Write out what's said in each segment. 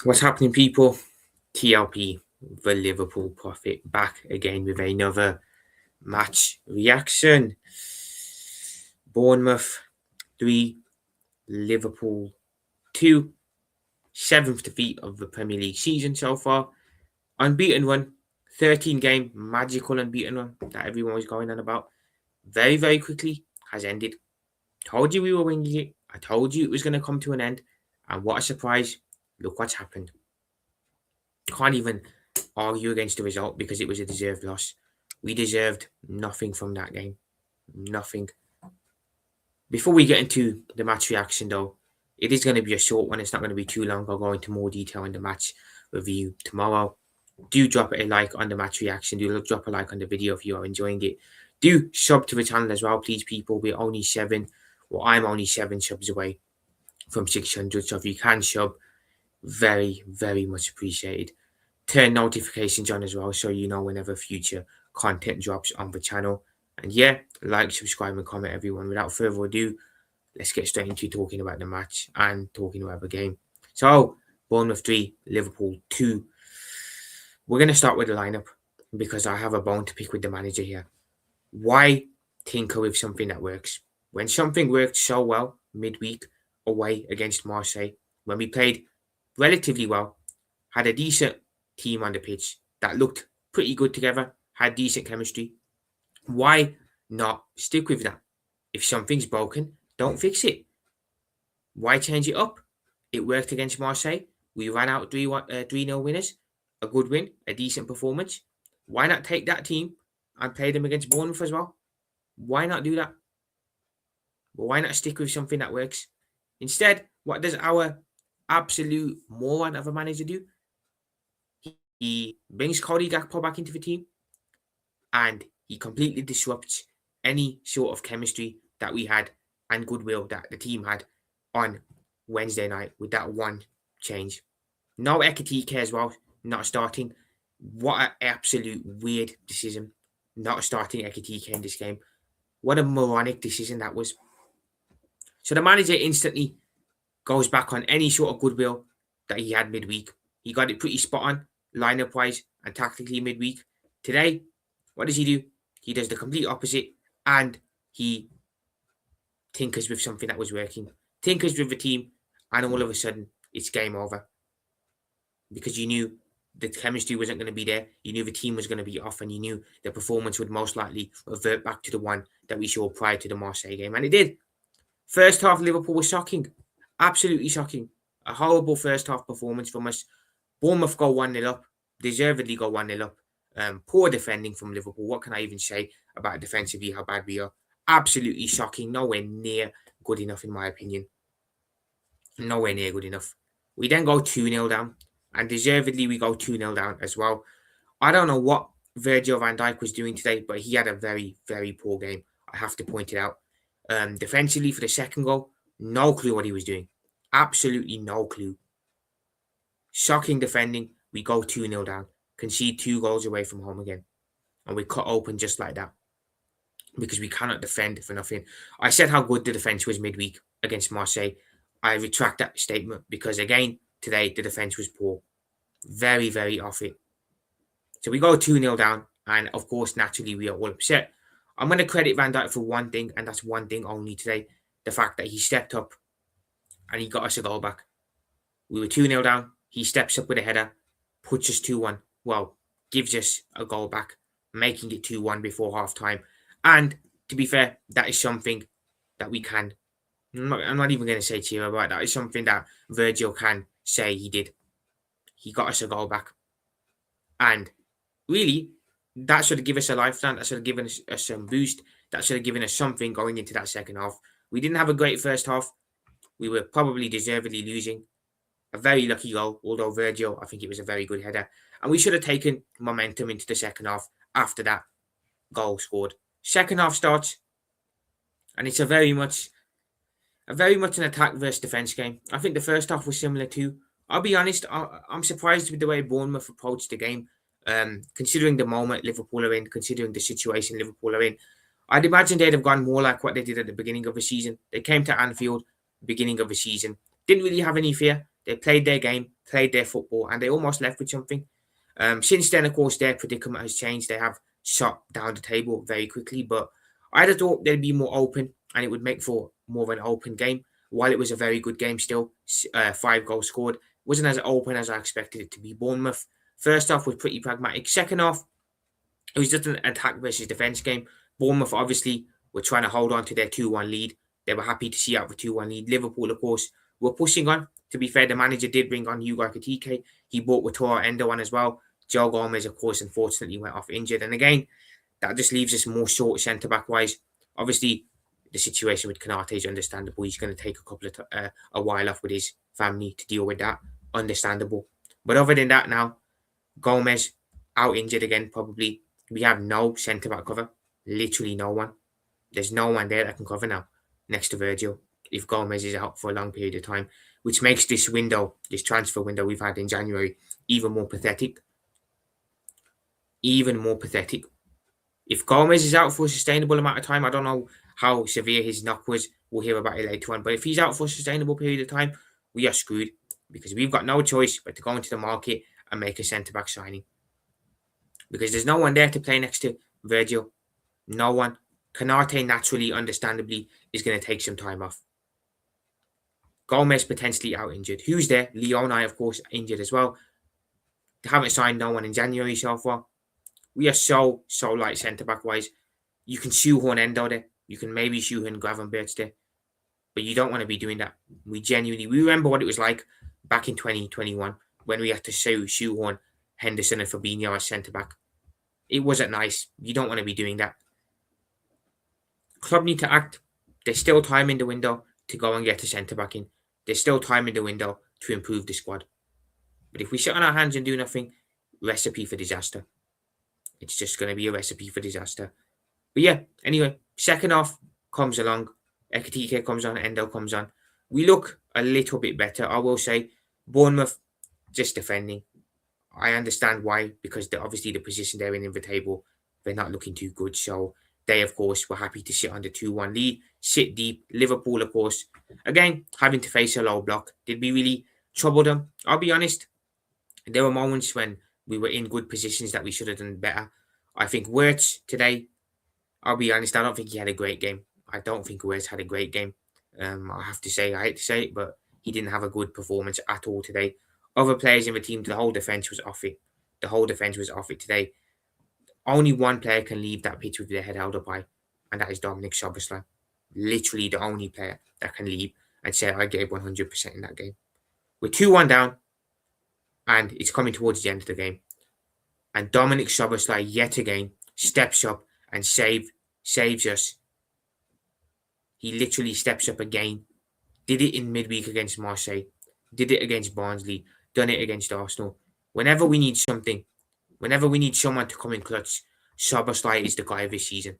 What's happening, people? TLP, the Liverpool Prophet, back again with another match reaction. Bournemouth 3, Liverpool 2. 7th defeat of the Premier League season so far. Unbeaten run, 13-game magical unbeaten run that everyone was going on about. Very, very quickly has ended. Told you we were winning it. I told you it was going to come to an end. And what a surprise. Look what's happened. Can't even argue against the result because it was a deserved loss. We deserved nothing from that game. Nothing. Before we get into the match reaction, though, it is going to be a short one. It's not going to be too long. I'll go into more detail in the match review tomorrow. Do drop a like on the match reaction. Do drop a like on the video if you are enjoying it. Do sub to the channel as well, please, people. We're only 7. Well, I'm only 7 subs away from 600. So if you can sub, very, very much appreciated. Turn notifications on as well so you know whenever future content drops on the channel. And yeah, like, subscribe and comment, everyone. Without further ado, let's get straight into talking about the match and talking about the game. So, Bournemouth 3, Liverpool 2. We're going to start with the lineup because I have a bone to pick with the manager here. Why tinker with something that works? When something worked so well midweek away against Marseille, when we played relatively well, had a decent team on the pitch that looked pretty good together, had decent chemistry, why not stick with that? If something's broken, don't fix it. Why change it up? It worked against Marseille. We ran out 3-0 winners. A good win, a decent performance. Why not take that team and play them against Bournemouth as well? Why not do that? But why not stick with something that works? Instead, what does our absolute moron of a manager do? He brings Cody Gakpo back into the team and he completely disrupts any sort of chemistry that we had and goodwill that the team had on Wednesday night with that one change. No Ekitike as well, not starting. What an absolute weird decision, not starting Ekitike in this game. What a moronic decision that was. So the manager instantly goes back on any sort of goodwill that he had midweek. He got it pretty spot on, lineup-wise and tactically midweek. Today, what does he do? He does the complete opposite and he tinkers with something that was working. Tinkers with the team and all of a sudden, it's game over. Because you knew the chemistry wasn't going to be there. You knew the team was going to be off and you knew the performance would most likely revert back to the one that we saw prior to the Marseille game. And it did. First half, Liverpool was shocking. Absolutely shocking. A horrible first half performance from us. Bournemouth go 1-0 up. Deservedly go 1-0 up. Poor defending from Liverpool. What can I even say about defensively how bad we are? Absolutely shocking. Nowhere near good enough in my opinion. Nowhere near good enough. We then go 2-0 down. And deservedly we go 2-0 down as well. I don't know what Virgil van Dijk was doing today, but he had a very, very poor game. I have to point it out. Defensively for the second goal, no clue what he was doing. Absolutely no clue. Shocking defending. We go 2-0 down. Concede 2 goals away from home again. And we cut open just like that. Because we cannot defend for nothing. I said how good the defence was midweek against Marseille. I retract that statement because again, today the defence was poor. Very, very off it. So we go 2-0 down. And of course, naturally, we are all upset. I'm going to credit Van Dijk for one thing, and that's one thing only today. The fact that he stepped up and he got us a goal back. We were 2-0 down. He steps up with a header, puts us 2-1. Well, gives us a goal back, making it 2-1 before half-time. And to be fair, that is something that we can... I'm not even going to say cheer about. That is something that Virgil can say he did. He got us a goal back. And really, that should have given us a lifeline. That should have given us some boost. That should have given us something going into that second half. We didn't have a great first half. We were probably deservedly losing. A very lucky goal, although Virgil, I think it was a very good header. And we should have taken momentum into the second half after that goal scored. Second half starts, and it's a very much an attack versus defence game. I think the first half was similar too. I'll be honest, I'm surprised with the way Bournemouth approached the game. Considering the moment Liverpool are in, considering the situation Liverpool are in, I'd imagine they'd have gone more like what they did at the beginning of the season. They came to Anfield, beginning of the season, didn't really have any fear. They played their game, played their football, and they almost left with something. Since then, of course, their predicament has changed. They have shot down the table very quickly, but I'd have thought they'd be more open and it would make for more of an open game. While it was a very good game still, 5 goals scored. Wasn't as open as I expected it to be. Bournemouth, first off, was pretty pragmatic. Second off, it was just an attack versus defence game. Bournemouth, obviously, were trying to hold on to their 2-1 lead. They were happy to see out the 2-1 lead. Liverpool, of course, were pushing on. To be fair, the manager did bring on Hugo Ekitike. He brought Wataru Endo on as well. Joe Gomez, of course, unfortunately went off injured. And again, that just leaves us more short centre-back wise. Obviously, the situation with Konate is understandable. He's going to take a while off with his family to deal with that. Understandable. But other than that now, Gomez out injured again probably. We have no centre-back cover. Literally no one. There's no one there that can cover now next to Virgil if Gomez is out for a long period of time, which makes this transfer window we've had in January, even more pathetic. Even more pathetic. If Gomez is out for a sustainable amount of time, I don't know how severe his knock was. We'll hear about it later on. But if he's out for a sustainable period of time, we are screwed because we've got no choice but to go into the market and make a centre-back signing. Because there's no one there to play next to Virgil. No one. Konate, naturally, understandably, is going to take some time off. Gomez potentially out injured. Who's there? Leoni, of course, injured as well. They haven't signed no one in January so far. We are so light centre-back wise. You can shoehorn Endo there. You can maybe shoehorn Gravenberch there. But you don't want to be doing that. We remember what it was like back in 2021 when we had to shoehorn Henderson and Fabinho as centre-back. It wasn't nice. You don't want to be doing that. Club need to act. There's still time in the window to go and get a centre-back in. There's still time in the window to improve the squad. But if we sit on our hands and do nothing, recipe for disaster. It's just going to be a recipe for disaster. But yeah, anyway, second half comes along. Ekitike comes on, Endo comes on. We look a little bit better, I will say. Bournemouth, just defending. I understand why, because obviously the position they're in the table, they're not looking too good. So they, of course, were happy to sit on the 2-1 lead, sit deep. Liverpool, of course, again, having to face a low block. Did we really trouble them? I'll be honest. There were moments when we were in good positions that we should have done better. I think Wirtz today, I'll be honest, I don't think he had a great game. I don't think Wirtz had a great game. I hate to say it, but he didn't have a good performance at all today. Other players in the team, the whole defence was off it. The whole defence was off it today. Only one player can leave that pitch with their head held up high, and that is Dominic Szoboszlai. Literally the only player that can leave and say, I gave 100% in that game. We're 2-1 down, and it's coming towards the end of the game. And Dominic Szoboszlai, yet again, steps up and saves us. He literally steps up again. Did it in midweek against Marseille. Did it against Barnsley. Done it against Arsenal. Whenever we need something, whenever we need someone to come in clutch, Szoboszlai is the guy this season.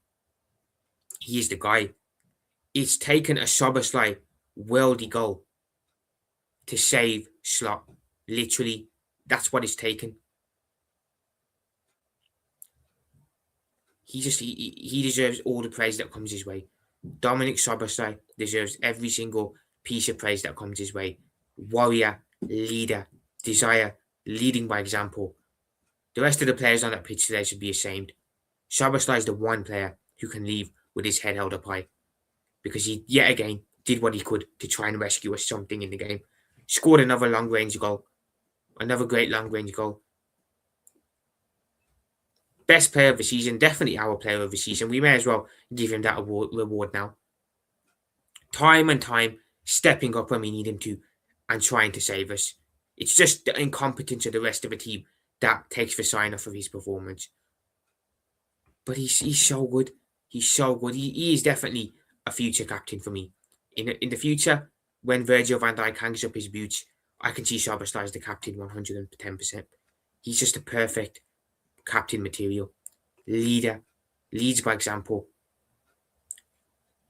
He is the guy. It's taken a Szoboszlai worldy goal to save Slot. Literally, that's what it's taken. He deserves all the praise that comes his way. Dominic Szoboszlai deserves every single piece of praise that comes his way. Warrior, leader, desire, leading by example. The rest of the players on that pitch today should be ashamed. Szoboszlai is the one player who can leave with his head held up high, because he, yet again, did what he could to try and rescue us something in the game. Scored another long-range goal. Another great long-range goal. Best player of the season, definitely our player of the season. We may as well give him that reward now. Time and time, stepping up when we need him to and trying to save us. It's just the incompetence of the rest of the team that takes the sign off of his performance. But he's so good. He's so good. He is definitely a future captain for me. In the future, when Virgil van Dijk hangs up his boots, I can see Szoboszlai as the captain 110%. He's just a perfect captain material. Leader. Leads by example.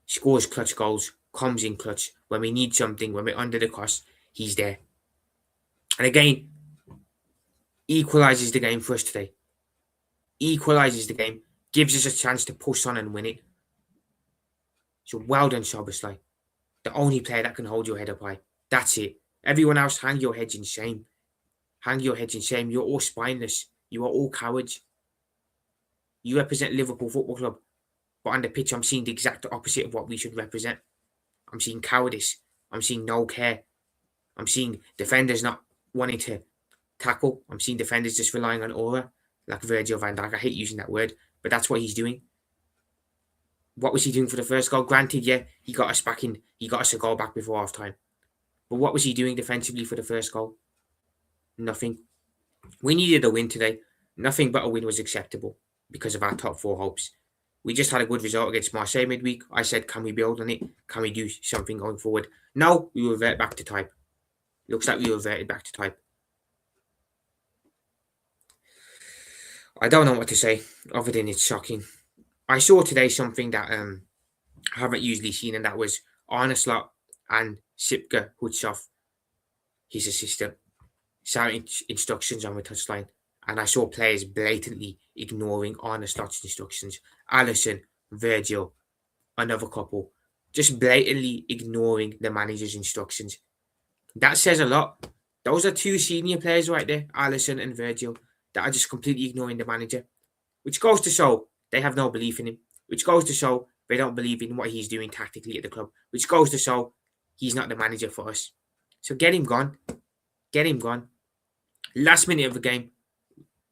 Scores clutch goals. Comes in clutch. When we need something, when we're under the cost, he's there. And again, equalises the game for us today. Equalises the game. Gives us a chance to push on and win it. So well done, Szoboszlai. The only player that can hold your head up high. That's it. Everyone else, hang your heads in shame. Hang your heads in shame. You're all spineless. You are all cowards. You represent Liverpool Football Club. But on the pitch, I'm seeing the exact opposite of what we should represent. I'm seeing cowardice. I'm seeing no care. I'm seeing defenders not wanting to tackle. I'm seeing defenders just relying on aura, like Virgil van Dijk. I hate using that word, but that's what he's doing. What was he doing for the first goal? Granted, yeah, he got us back in. He got us a goal back before half time. But what was he doing defensively for the first goal? Nothing. We needed a win today. Nothing but a win was acceptable because of our top four hopes. We just had a good result against Marseille midweek. I said, can we build on it? Can we do something going forward? No, we revert back to type. Looks like we reverted back to type. I don't know what to say other than it's shocking. I saw today something that I haven't usually seen, and that was Arne Slot and Sipke Hutsov, his assistant, shouting instructions on the touchline. And I saw players blatantly ignoring Arne Slot's instructions. Alisson, Virgil, another couple, just blatantly ignoring the manager's instructions. That says a lot. Those are two senior players right there, Alisson and Virgil, that are just completely ignoring the manager, which goes to show they have no belief in him, which goes to show they don't believe in what he's doing tactically at the club, which goes to show he's not the manager for us. So get him gone. Get him gone. Last minute of the game,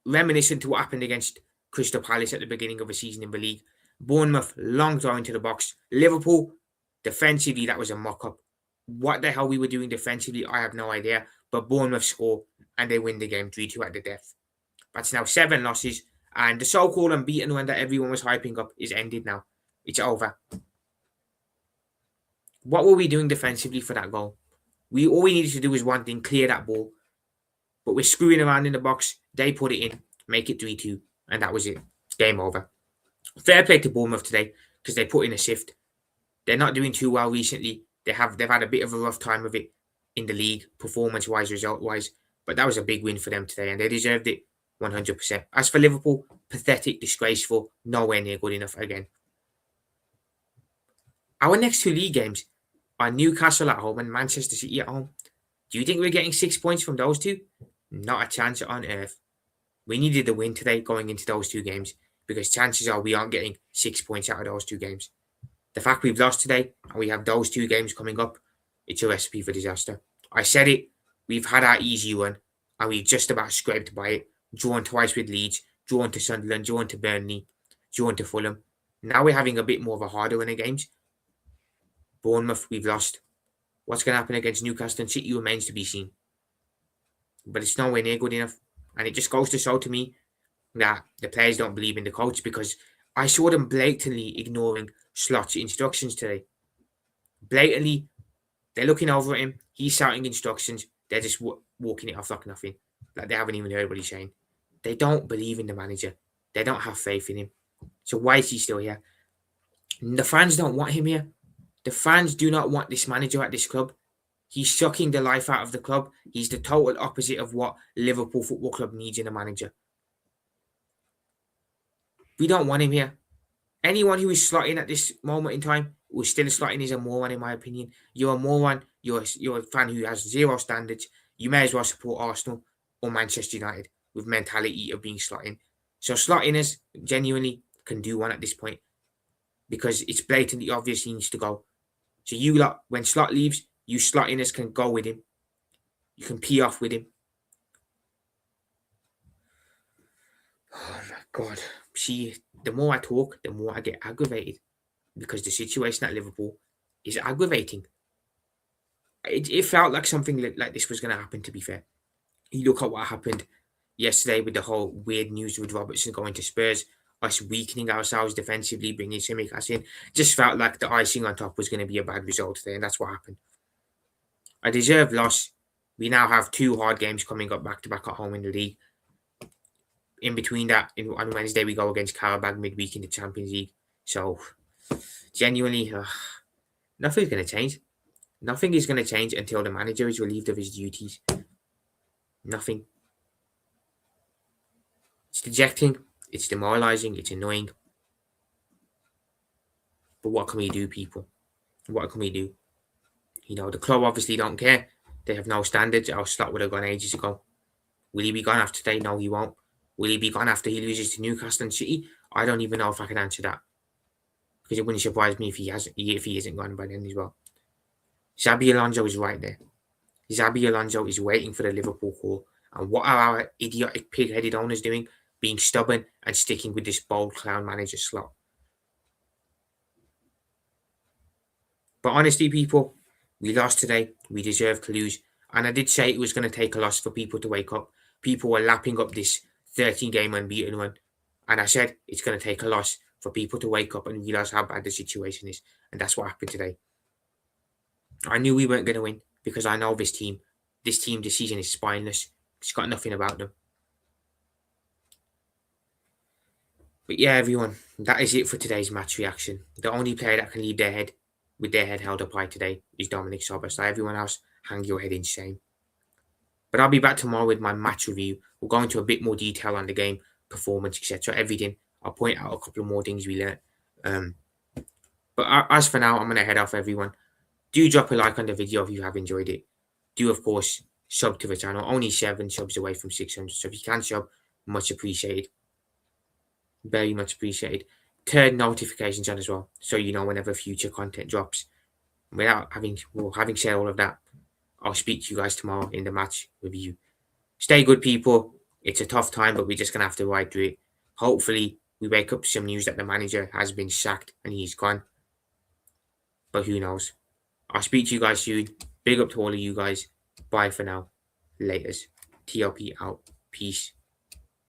reminiscent to what happened against Crystal Palace at the beginning of the season in the league. Bournemouth, long throw into the box. Liverpool, defensively, that was a mock-up. What the hell we were doing defensively, I have no idea. But Bournemouth score and they win the game 3-2 at the death. That's now 7 losses. And the so-called unbeaten one that everyone was hyping up is ended now. It's over. What were we doing defensively for that goal? All we needed to do was one thing, clear that ball. But we're screwing around in the box. They put it in, make it 3-2. And that was it. Game over. Fair play to Bournemouth today because they put in a shift. They're not doing too well recently. They've had a bit of a rough time of it in the league, performance-wise, result-wise. But that was a big win for them today, and they deserved it 100%. As for Liverpool, pathetic, disgraceful, nowhere near good enough again. Our next 2 league games are Newcastle at home and Manchester City at home. Do you think we're getting 6 points from those two? Not a chance on earth. We needed the win today going into those 2 games because chances are we aren't getting 6 points out of those 2 games. The fact we've lost today and we have those 2 games coming up, it's a recipe for disaster. I said it, we've had our easy run and we've just about scraped by it. Drawn twice with Leeds, drawn to Sunderland, drawn to Burnley, drawn to Fulham. Now we're having a bit more of a harder run of games. Bournemouth, we've lost. What's going to happen against Newcastle and City remains to be seen. But it's nowhere near good enough. And it just goes to show to me that the players don't believe in the coach because I saw them blatantly ignoring Slot's instructions today. Blatantly, they're looking over at him. He's shouting instructions. They're just walking it off like nothing. Like they haven't even heard what he's saying. They don't believe in the manager. They don't have faith in him. So why is he still here? And the fans don't want him here. The fans do not want this manager at this club. He's shocking the life out of the club. He's the total opposite of what Liverpool Football Club needs in a manager. We don't want him here. Anyone who is slotting at this moment in time, who is still slotting, is a moron in my opinion. You're a moron. You're a fan who has zero standards. You may as well support Arsenal or Manchester United with mentality of being slotting. So slottingers genuinely can do one at this point because it's blatantly obvious he needs to go. So you lot, when Slot leaves, you slottingers can go with him. You can pee off with him. Oh my God. See, the more I talk, the more I get aggravated because the situation at Liverpool is aggravating. It felt like something like this was going to happen, to be fair. You look at what happened yesterday with the whole weird news with Robertson going to Spurs, us weakening ourselves defensively, bringing Tsimikas in. Just felt like the icing on top was going to be a bad result today, and that's what happened. A deserved loss. We now have 2 hard games coming up back-to-back at home in the league. In between that, on Wednesday, we go against Karabag midweek in the Champions League. So, genuinely, nothing's going to change. Nothing is going to change until the manager is relieved of his duties. Nothing. It's dejecting. It's demoralising. It's annoying. But what can we do, people? What can we do? You know, the club obviously don't care. They have no standards. Our Slot would have gone ages ago. Will he be gone after today? No, he won't. Will he be gone after he loses to Newcastle and City? I don't even know if I can answer that, because it wouldn't surprise me if he isn't gone by then as well. Xabi Alonso is right there. Xabi Alonso is waiting for the Liverpool call. And what are our idiotic pig-headed owners doing? Being stubborn and sticking with this bold clown manager Slot. But honestly, people, we lost today. We deserve to lose. And I did say it was going to take a loss for people to wake up. People were lapping up this 13-game unbeaten run. And I said it's going to take a loss for people to wake up and realise how bad the situation is. And that's what happened today. I knew we weren't going to win because I know this team. This team this season is spineless. It's got nothing about them. But yeah, everyone, that is it for today's match reaction. The only player that can leave their head with their head held up high today is Dominic Soboslai. So everyone else, hang your head in shame. But I'll be back tomorrow with my match review. We'll go into a bit more detail on the game, performance, etc. Everything. I'll point out a couple of more things we learned. But as for now, I'm going to head off, everyone. Do drop a like on the video if you have enjoyed it. Do, of course, sub to the channel. Only 7 subs away from 600. So if you can sub, much appreciated. Very much appreciated. Turn notifications on as well, so you know whenever future content drops. Having said all of that, I'll speak to you guys tomorrow in the match review. Stay good, people. It's a tough time, but we're just gonna have to ride through it. Hopefully, we wake up to some news that the manager has been sacked and he's gone. But who knows? I'll speak to you guys soon. Big up to all of you guys. Bye for now. Laters. TLP out. Peace.